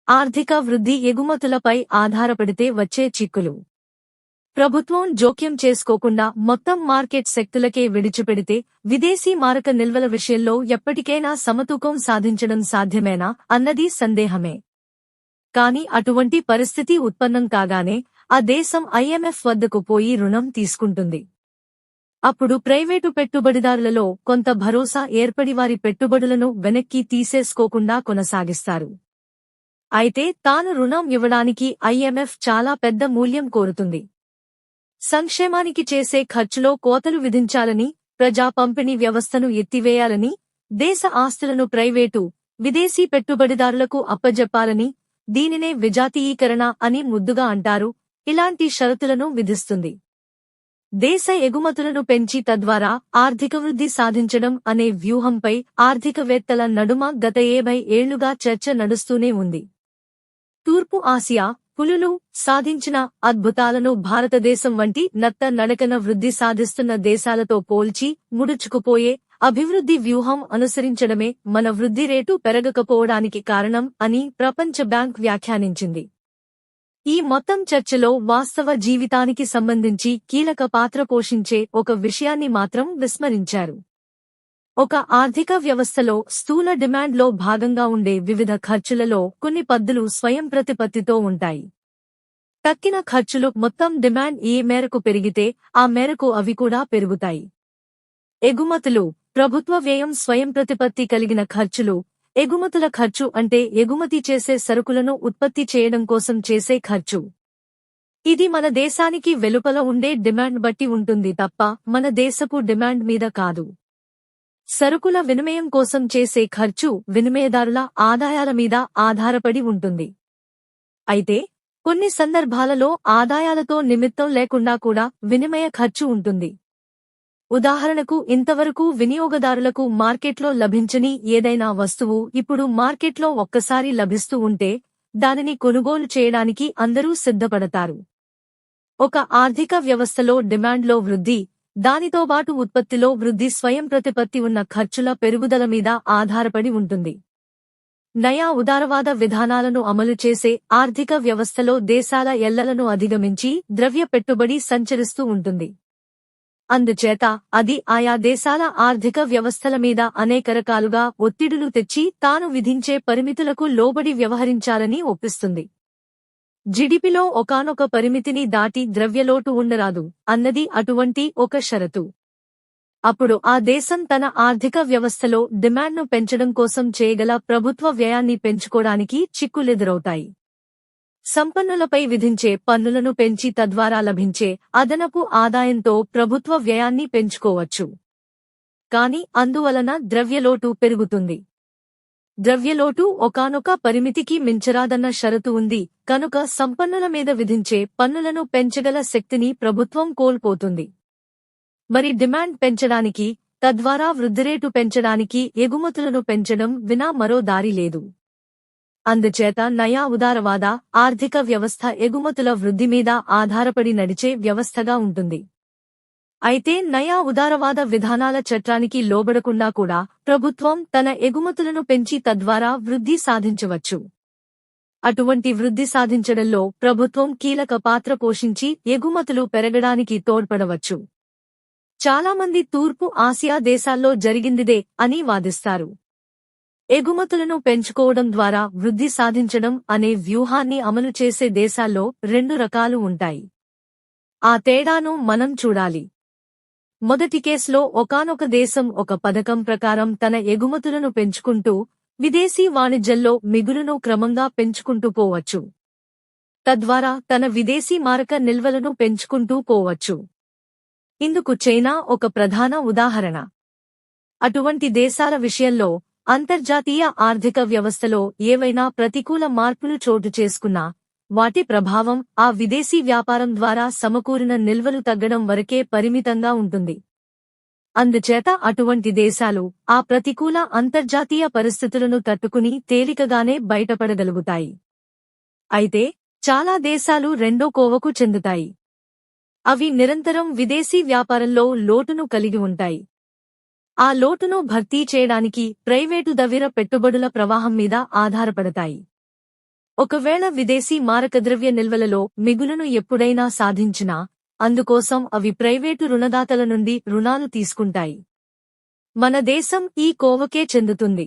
ఆర్థిక వృద్ధి ఎగుమతులపై ఆధారపడితే వచ్చే చిక్కులు. ప్రభుత్వం జోక్యం చేసుకోకుండా మొత్తం మార్కెట్ శక్తులకే విడిచిపెడితే విదేశీ మారక నిల్వల విషయంలో ఎప్పటికైనా సమతూకం సాధించడం సాధ్యమేనా అన్నది సందేహమే. కాని అటువంటి పరిస్థితి ఉత్పన్నం కాగానే ఆ దేశం ఐఎంఎఫ్ వద్దకు పోయి రుణం తీసుకుంటుంది. అప్పుడు ప్రైవేటు పెట్టుబడిదారులలో కొంత భరోసా ఏర్పడి వారి పెట్టుబడులను వెనక్కి తీసేసుకోకుండా కొనసాగిస్తారు. అయితే తాను రుణం ఇవ్వడానికి ఐఎంఎఫ్ చాలా పెద్ద మూల్యం కోరుతుంది. సంక్షేమానికి చేసే ఖర్చులో కోతలు విధించాలని, ప్రజా పంపిణీ వ్యవస్థను ఎత్తివేయాలని, దేశ ఆస్తులను ప్రైవేటు, విదేశీ పెట్టుబడిదారులకు అప్పజెప్పాలని, దీనినే విజాతీయీకరణ అని ముద్దుగా అంటారు, ఇలాంటి షరతులను విధిస్తుంది. దేశ ఎగుమతులను పెంచి తద్వారా ఆర్థిక వృద్ధి సాధించడం అనే వ్యూహంపై ఆర్థికవేత్తల నడుమ గత 50 ఏళ్లుగా చర్చ నడుస్తూనే ఉంది. తూర్పు ఆసియా పులులు సాధించిన అద్భుతాలను భారతదేశం వంటి నత్త నడకన వృద్ధి సాధిస్తున్న దేశాలతో పోల్చి ముడుచుకుపోయే అభివృద్ధి వ్యూహం అనుసరించడమే మన వృద్ధి రేటు పెరగకపోవడానికి కారణం అని ప్రపంచ బ్యాంక్ వ్యాఖ్యానించింది. ఈ మొత్తం చర్చలో వాస్తవ జీవితానికి సంబంధించి కీలక పాత్ర పోషించే ఒక విషయాన్ని మాత్రం విస్మరించారు. ఒక ఆర్థిక వ్యవస్థలో స్థూల డిమాండ్లో భాగంగా ఉండే వివిధ ఖర్చులలో కొన్ని పద్దులు స్వయంప్రతిపత్తితో ఉంటాయి. తక్కిన ఖర్చులు మొత్తం డిమాండ్ ఏ మేరకు పెరిగితే ఆ మేరకు అవి కూడా పెరుగుతాయి. ఎగుమతులు, ప్రభుత్వ వ్యయం స్వయంప్రతిపత్తి కలిగిన ఖర్చులు. ఎగుమతుల ఖర్చు అంటే ఎగుమతి చేసే సరుకులను ఉత్పత్తి చేయడం కోసం చేసే ఖర్చు. ఇది మన దేశానికి వెలుపల ఉండే డిమాండ్ బట్టి ఉంటుంది తప్ప మన దేశపు డిమాండ్ మీద కాదు. సరుకుల వినిమయం కోసం చేసే ఖర్చు వినిమయదారుల ఆదాయాల మీద ఆధారపడి ఉంటుంది. అయితే కొన్ని సందర్భాలలో ఆదాయాలతో నిమిత్తం లేకుండా కూడా వినిమయ ఖర్చు ఉంటుంది. ఉదాహరణకు ఇంతవరకు వినియోగదారులకు మార్కెట్లో లభించని ఏదైనా వస్తువు ఇప్పుడు మార్కెట్లో ఒక్కసారి లభిస్తూ ఉంటే దానిని కొనుగోలు చేయడానికి అందరూ సిద్ధపడతారు. ఒక ఆర్థిక వ్యవస్థలో డిమాండ్లో వృద్ధి, దానితోబాటు ఉత్పత్తిలో వృద్ధి స్వయంప్రతిపత్తి ఉన్న ఖర్చుల పెరుగుదల మీద ఆధారపడి ఉంటుంది. నయా ఉదారవాద విధానాలను అమలు చేసే ఆర్థిక వ్యవస్థలో దేశాల ఎల్లలను అధిగమించి ద్రవ్య పెట్టుబడి సంచరిస్తూ ఉంటుంది. అందుచేత అది ఆయా దేశాల ఆర్థిక వ్యవస్థల మీద అనేక రకాలుగా ఒత్తిడులు తెచ్చి తాను విధించే పరిమితులకు లోబడి వ్యవహరించాలని ఒప్పిస్తుంది. జిడిపిలో ఒకానొక పరిమితిని దాటి ద్రవ్యలోటు ఉండరాదు అన్నది అటువంటి ఒక షరతు. అప్పుడు ఆ దేశం తన ఆర్థిక వ్యవస్థలో డిమాండ్ను పెంచడం కోసం చేయగల ప్రభుత్వ వ్యయాన్ని పెంచుకోవడానికి చిక్కులెదురవుతాయి. సంపన్నులపై విధించే పన్నులను పెంచి తద్వారా లభించే అదనపు ఆదాయంతో ప్రభుత్వ వ్యయాన్ని పెంచుకోవచ్చు. కాని అందువలన ద్రవ్యలోటు పెరుగుతుంది. ద్రవ్యలోటు ఒకానొక పరిమితికి మించరాదన్న షరతు ఉంది కనుక సంపన్నుల మీద విధించే పన్నులను పెంచగల శక్తిని ప్రభుత్వం కోల్పోతుంది. మరి డిమాండ్ పెంచడానికి, తద్వారా వృద్ధిరేటు పెంచడానికి ఎగుమతులను పెంచడం వినా మరో దారి లేదు. అందుచేత నయా ఉదారవాద ఆర్థిక వ్యవస్థ ఎగుమతుల వృద్ధి మీద ఆధారపడి నడిచే వ్యవస్థగా ఉంటుంది. అయితే నయా ఉదారవాద విధానాల చట్టానికి లోబడకుండా కూడా ప్రభుత్వం తన ఎగుమతులను పెంచి తద్వారా వృద్ధి సాధించవచ్చు. అటువంటి వృద్ధి సాధించడంలో ప్రభుత్వం కీలక పాత్ర పోషించి ఎగుమతులు పెరగడానికి తోడ్పడవచ్చు. చాలామంది తూర్పు ఆసియా దేశాల్లో జరిగిందిదే అని వాదిస్తారు. ఎగుమతులను పెంచుకోవడం ద్వారా వృద్ధి సాధించడం అనే వ్యూహాన్ని అమలు చేసే దేశాల్లో 2 రకాలు ఉంటాయి. ఆ తేడాను మనం చూడాలి. మొదటి కేసులో ఒకానొక దేశం ఒక పథకం ప్రకారం తన ఎగుమతులను పెంచుకుంటూ విదేశీ వాణిజ్యంలో మిగులును క్రమంగా పెంచుకుంటూ పోవచ్చు. తద్వారా తన విదేశీ మారక నిల్వలను పెంచుకుంటూ పోవచ్చు. ఇందుకు చైనా ఒక ప్రధాన ఉదాహరణ. అటువంటి దేశాల విషయంలో అంతర్జాతీయ ఆర్థిక వ్యవస్థలో ఏవైనా ప్రతికూల మార్పులు చోటు చేసుకున్నా వాటి ప్రభావం ఆ విదేశీ వ్యాపారం ద్వారా సమకూరిన నిల్వలు తగ్గడం వరకే పరిమితంగా ఉంటుంది. అందుచేత అటువంటి దేశాలు ఆ ప్రతికూల అంతర్జాతీయ పరిస్థితులను తట్టుకుని తేలికగానే బయటపడగలుగుతాయి. అయితే చాలా దేశాలు రెండో కోవకు చెందుతాయి. అవి నిరంతరం విదేశీ వ్యాపారంలో లోటును కలిగి ఉంటాయి. ఆ లోటును భర్తీ చేయడానికి ప్రైవేటు దవిర పెట్టుబడుల ప్రవాహం మీద ఆధారపడతాయి. ఒకవేళ విదేశీ మారకద్రవ్య నిల్వలలో మిగులును ఎప్పుడైనా సాధించినా అందుకోసం అవి ప్రైవేటు రుణదాతల నుండి రుణాలు తీసుకుంటాయి. మన దేశం ఈ కోవకే చెందుతుంది.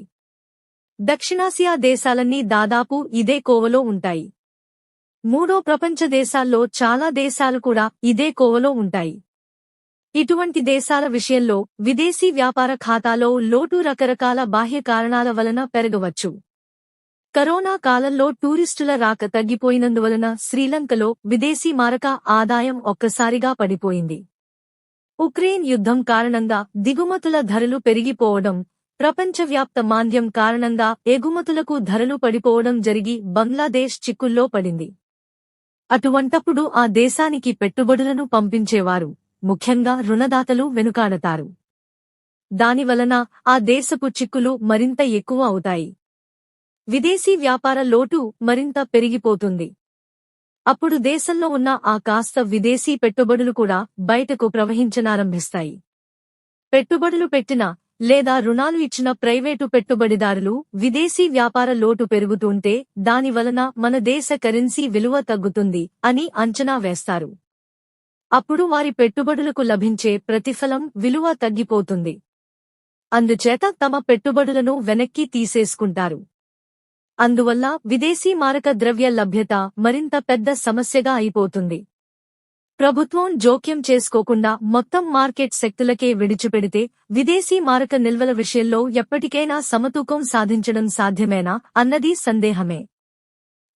దక్షిణాసియా దేశాలన్నీ దాదాపు ఇదే కోవలో ఉంటాయి. మూడో ప్రపంచ దేశాల్లో చాలా దేశాలు కూడా ఇదే కోవలో ఉంటాయి. ఇటువంటి దేశాల విషయంలో విదేశీ వ్యాపార ఖాతాలో లోటు రకరకాల బాహ్య కారణాల వలన పెరగవచ్చు. కరోనా కాలంలో టూరిస్టుల రాక తగ్గిపోయినందువలన శ్రీలంకలో విదేశీ మారక ఆదాయం ఒక్కసారిగా పడిపోయింది. ఉక్రెయిన్ యుద్ధం కారణంగా దిగుమతుల ధరలు పెరిగిపోవడం, ప్రపంచవ్యాప్త మాంద్యం కారణంగా ఎగుమతులకు ధరలు పడిపోవడం జరిగి బంగ్లాదేశ్ చిక్కుల్లో పడింది. అటువంటప్పుడు ఆ దేశానికి పెట్టుబడులను పంపించేవారు, ముఖ్యంగా రుణదాతలు వెనుకాడతారు. దానివలన ఆ దేశపు చిక్కులు మరింత ఎక్కువ అవుతాయి. విదేశీ వ్యాపార లోటు మరింత పెరిగిపోతుంది. అప్పుడు దేశంలో ఉన్న ఆ కాస్త విదేశీ పెట్టుబడులు కూడా బయటకు ప్రవహించనారంభిస్తాయి. పెట్టుబడులు పెట్టిన లేదా రుణాలు ఇచ్చిన ప్రైవేటు పెట్టుబడిదారులు విదేశీ వ్యాపార లోటు పెరుగుతుంటే దానివలన మన దేశ కరెన్సీ విలువ తగ్గుతుంది అని అంచనా వేస్తారు. అప్పుడు వారి పెట్టుబడులకు లభించే ప్రతిఫలం విలువ తగ్గిపోతుంది. అందుచేత తమ పెట్టుబడులను వెనక్కి తీసేసుకుంటారు. అందువల్ల విదేశీ మారక ద్రవ్య లభ్యత మరింత పెద్ద సమస్యగా అయిపోతుంది. ప్రభుత్వం జోక్యం చేసుకోకుండా మొత్తం మార్కెట్ శక్తులకే విడిచిపెడితే విదేశీ మారక నిల్వల విషయంలో ఎప్పటికైనా సమతూకం సాధించడం సాధ్యమేనా అన్నది సందేహమే.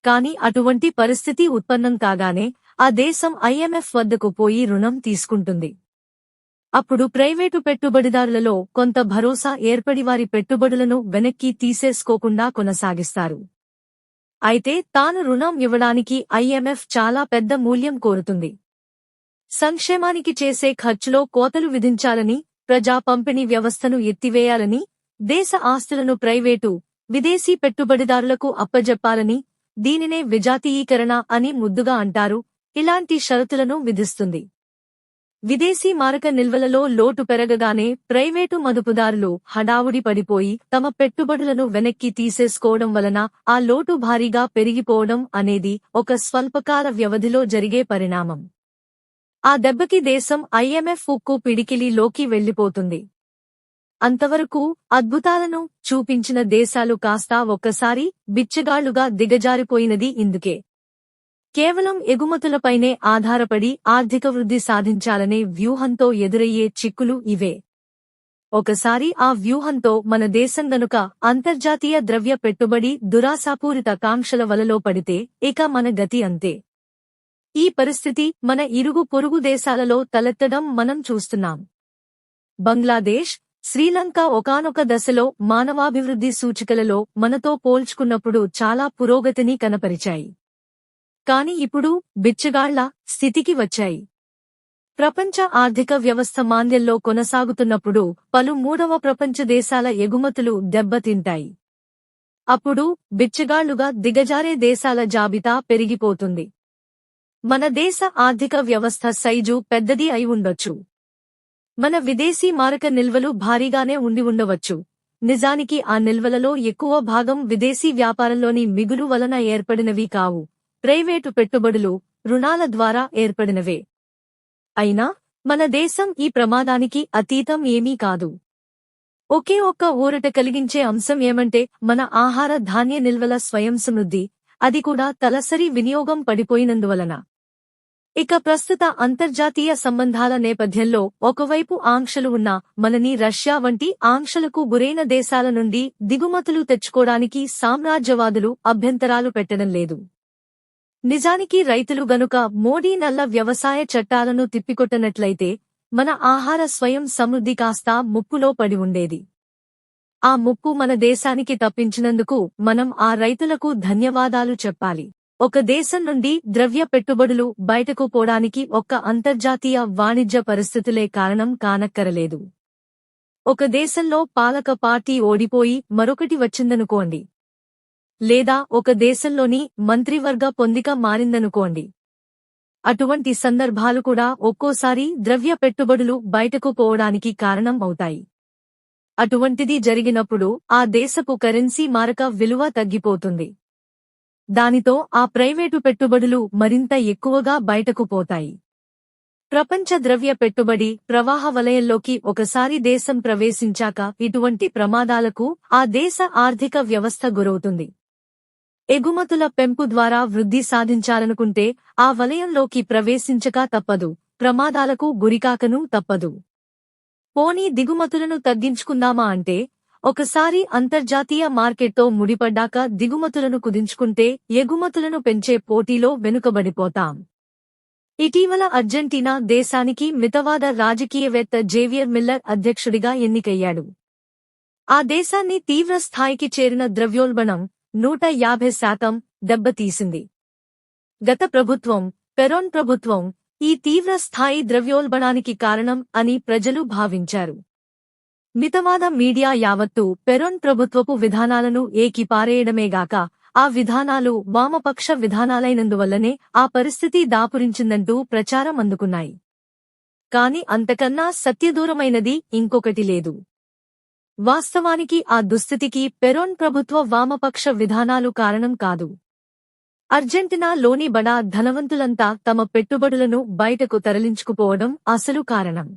కాని అటువంటి పరిస్థితి ఉత్పన్నం కాగానే ఆ దేశం IMF వద్దకు పోయి రుణం తీసుకుంటుంది. అప్పుడు ప్రైవేటు పెట్టుబడిదారులలో కొంత భరోసా ఏర్పడి వారి పెట్టుబడులను వెనక్కి తీసేసుకోకుండా కొనసాగిస్తారు. అయితే తాను రుణం ఇవ్వడానికి IMF చాలా పెద్ద మూల్యం కోరుతుంది. సంక్షేమానికి చేసే ఖర్చులో కోతలు విధించాలని, ప్రజా పంపిణీ వ్యవస్థను ఎత్తివేయాలని, దేశ ఆస్తులను ప్రైవేటు, విదేశీ పెట్టుబడిదారులకు అప్పజెప్పాలని, దీనినే విజాతీయీకరణ అని ముద్దుగా అంటారు, ఇలాంటి షరతులను విధిస్తుంది. విదేశీ మారక నిల్వలలో లోటు పెరగగానే ప్రైవేటు మదుపుదారులు హడావుడి పడిపోయి తమ పెట్టుబడులను వెనక్కి తీసేసుకోవడం వలన ఆ లోటు భారీగా పెరిగిపోవడం అనేది ఒక స్వల్పకాల వ్యవధిలో జరిగే పరిణామం. ఆ దెబ్బకి దేశం IMF ఉక్కు పిడికిలిలోకి వెళ్లిపోతుంది. అంతవరకు అద్భుతాలను చూపించిన దేశాలు కాస్తా ఒక్కసారి బిచ్చగాళ్లుగా దిగజారిపోయినది ఇందుకే. కేవలం ఎగుమతులపైనే ఆధారపడి ఆర్థిక వృద్ధి సాధించాలనే వ్యూహంతో ఎదురయ్యే చిక్కులు ఇవే. ఒకసారి ఆ వ్యూహంతో మన దేశం గనుక అంతర్జాతీయ ద్రవ్య పెట్టుబడి దురాశాపూరిత కాంక్షల వలలో పడితే ఇక మన గతి అంతే. ఈ పరిస్థితి మన ఇరుగు పొరుగు దేశాలలో తలెత్తడం మనం చూస్తున్నాం. బంగ్లాదేశ్, శ్రీలంక ఒకానొక దశలో మానవాభివృద్ధి సూచికలలో మనతో పోల్చుకున్నప్పుడు చాలా పురోగతిని కనపరిచాయి. కాని ఇప్పుడు బిచ్చగాళ్ల స్థితికి వచ్చాయి. ప్రపంచ ఆర్థిక వ్యవస్థ మాంద్యంలో కొనసాగుతున్నప్పుడు పలు మూడవ ప్రపంచ దేశాల ఎగుమతులు దెబ్బతింటాయి. అప్పుడు బిచ్చగాళ్లుగా దిగజారే దేశాల జాబితా పెరిగిపోతుంది. మన దేశ ఆర్థిక వ్యవస్థ సైజు పెద్దది అయి ఉండొచ్చు. మన విదేశీ మారక నిల్వలు భారీగానే ఉండి ఉండవచ్చు. నిజానికి ఆ నిల్వలలో ఎక్కువ భాగం విదేశీ వ్యాపారంలోని మిగులు వలన ఏర్పడినవి కావు, ప్రైవేటు పెట్టుబడులు, రుణాల ద్వారా ఏర్పడినవే. అయినా మన దేశం ఈ ప్రమాదానికి అతీతం ఏమీ కాదు. ఒకే ఒక్క ఊరట కలిగించే అంశం ఏమంటే మన ఆహార ధాన్య నిల్వల స్వయం సమృద్ధి, అది కూడా తలసరి వినియోగం పడిపోయినందువలన. ఇక ప్రస్తుత అంతర్జాతీయ సంబంధాల నేపథ్యంలో ఒకవైపు ఆంక్షలు ఉన్నా మనని రష్యా వంటి ఆంక్షలకు గురైన దేశాల నుండి దిగుమతులు తెచ్చుకోవడానికి సామ్రాజ్యవాదులు అభ్యంతరాలు పెట్టడం లేదు. నిజానికి రైతులు గనుక మోడీ నల్ల వ్యవసాయ చట్టాలను తిప్పికొట్టనట్లయితే మన ఆహార స్వయం సమృద్ధి కాస్తా ముప్పులో పడి ఉండేది. ఆ ముప్పు మన దేశానికి తప్పించినందుకు మనం ఆ రైతులకు ధన్యవాదాలు చెప్పాలి. ఒక దేశం నుండి ద్రవ్య పెట్టుబడులు బయటకు పోవడానికి ఒక్క అంతర్జాతీయ వాణిజ్య పరిస్థితులే కారణం కానక్కరలేదు. ఒక దేశంలో పాలక పార్టీ ఓడిపోయి మరొకటి వచ్చిందనుకోండి, లేదా ఒక దేశంలోని మంత్రివర్గ పొందిక మారిందనుకోండి. అటువంటి సందర్భాలు కూడా ఒక్కోసారి ద్రవ్య పెట్టుబడులు బయటకు పోవడానికి కారణం అవుతాయి. అటువంటిది జరిగినప్పుడు ఆ దేశపు కరెన్సీ మారక విలువ తగ్గిపోతుంది. దానితో ఆ ప్రైవేటు పెట్టుబడులు మరింత ఎక్కువగా బయటకు పోతాయి. ప్రపంచ ద్రవ్య పెట్టుబడి ప్రవాహ వలయంలోకి ఒకసారి దేశం ప్రవేశించాక ఇటువంటి ప్రమాదాలకు ఆ దేశ ఆర్థిక వ్యవస్థ గురవుతుంది. ఎగుమతుల పెంపు ద్వారా వృద్ధి సాధించాలనుకుంటే ఆ వలయంలోకి ప్రవేశించక తప్పదు, ప్రమాదాలకు గురికాకనూ తప్పదు. పోనీ దిగుమతులను తగ్గించుకుందామా అంటే, ఒకసారి అంతర్జాతీయ మార్కెట్తో ముడిపడ్డాక దిగుమతులను కుదించుకుంటే ఎగుమతులను పెంచే పోటీలో వెనుకబడిపోతాం. ఇటీవల అర్జెంటీనా దేశానికి మితవాద రాజకీయవేత్త జేవియర్ మిల్లర్ అధ్యక్షుడిగా ఎన్నికయ్యాడు. ఆ దేశాన్ని తీవ్ర స్థాయికి చేరిన ద్రవ్యోల్బణం 150% దెబ్బతీసింది. గత ప్రభుత్వం, పెరోన్ ప్రభుత్వం ఈ తీవ్ర స్థాయి ద్రవ్యోల్బణానికి కారణం అని ప్రజలు భావించారు. మితవాద మీడియా యావత్తు పెరోన్ ప్రభుత్వపు విధానాలను ఏకిపారేయడమేగాక ఆ విధానాలు వామపక్ష విధానాలైనందువల్లనే ఆ పరిస్థితి దాపురించిందంటూ ప్రచారం అందుకున్నాయి. కాని అంతకన్నా సత్యదూరమైనది ఇంకొకటి లేదు. వాస్తవానికి ఆ దుస్థితికి పెరోన్ ప్రభుత్వ వామపక్ష విధానాలు కారణం కాదు. అర్జెంటీనాలోని బడా ధనవంతులంతా తమ పెట్టుబడులను బయటకు తరలించుకుపోవడం అసలు కారణం.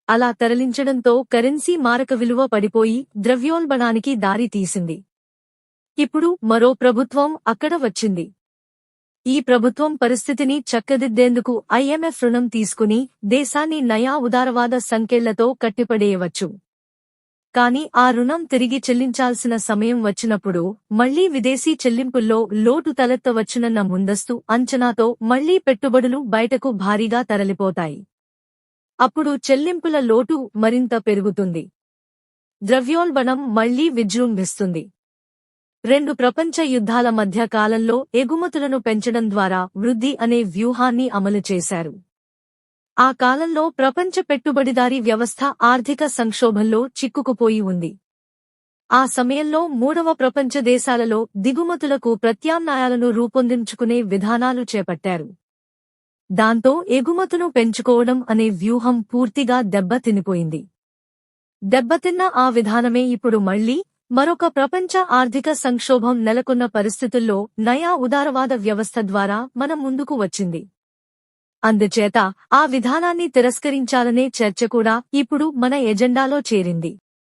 అలా తరలించడంతో కరెన్సీ మారక విలువ పడిపోయి ద్రవ్యోల్బణానికి దారి తీసింది. ఇప్పుడు మరో ప్రభుత్వం అక్కడ వచ్చింది. ఈ ప్రభుత్వం పరిస్థితిని చక్కదిద్దేందుకు ఐఎంఎఫ్ రుణం తీసుకుని దేశాన్ని నయా ఉదారవాద సంకెళ్లతో కట్టిపడేయవచ్చు. కాని ఆ రుణం తిరిగి చెల్లించాల్సిన సమయం వచ్చినప్పుడు మళ్లీ విదేశీ చెల్లింపుల్లో లోటు తలెత్తవచ్చునన్న ముందస్తు అంచనాతో మళ్లీ పెట్టుబడులు బయటకు భారీగా తరలిపోతాయి. అప్పుడు చెల్లింపుల లోటు మరింత పెరుగుతుంది. ద్రవ్యోల్బణం మళ్లీ విజృంభిస్తుంది. 2 ప్రపంచ యుద్ధాల మధ్య కాలంలో ఎగుమతులను పెంచడం ద్వారా వృద్ధి అనే వ్యూహాన్ని అమలు చేశారు. ఆ కాలంలో ప్రపంచ పెట్టుబడిదారీ వ్యవస్థ ఆర్థిక సంక్షోభంలో చిక్కుకుపోయి ఉంది. ఆ సమయంలో మూడవ ప్రపంచ దేశాలలో దిగుమతులకు ప్రత్యామ్నాయాలను రూపొందించుకునే విధానాలు చేపట్టారు. దాంతో ఎగుమతును పెంచుకోవడం అనే వ్యూహం పూర్తిగా దెబ్బతినిపోయింది. దెబ్బతిన్న ఆ విధానమే ఇప్పుడు మళ్లీ మరొక ప్రపంచ ఆర్థిక సంక్షోభం నెలకొన్న పరిస్థితుల్లో నయా ఉదారవాద వ్యవస్థ ద్వారా మన ముందుకు వచ్చింది. అందుచేత ఆ విధానాన్ని తిరస్కరించాలనే చర్చ కూడా ఇప్పుడు మన ఎజెండాలో చేరింది.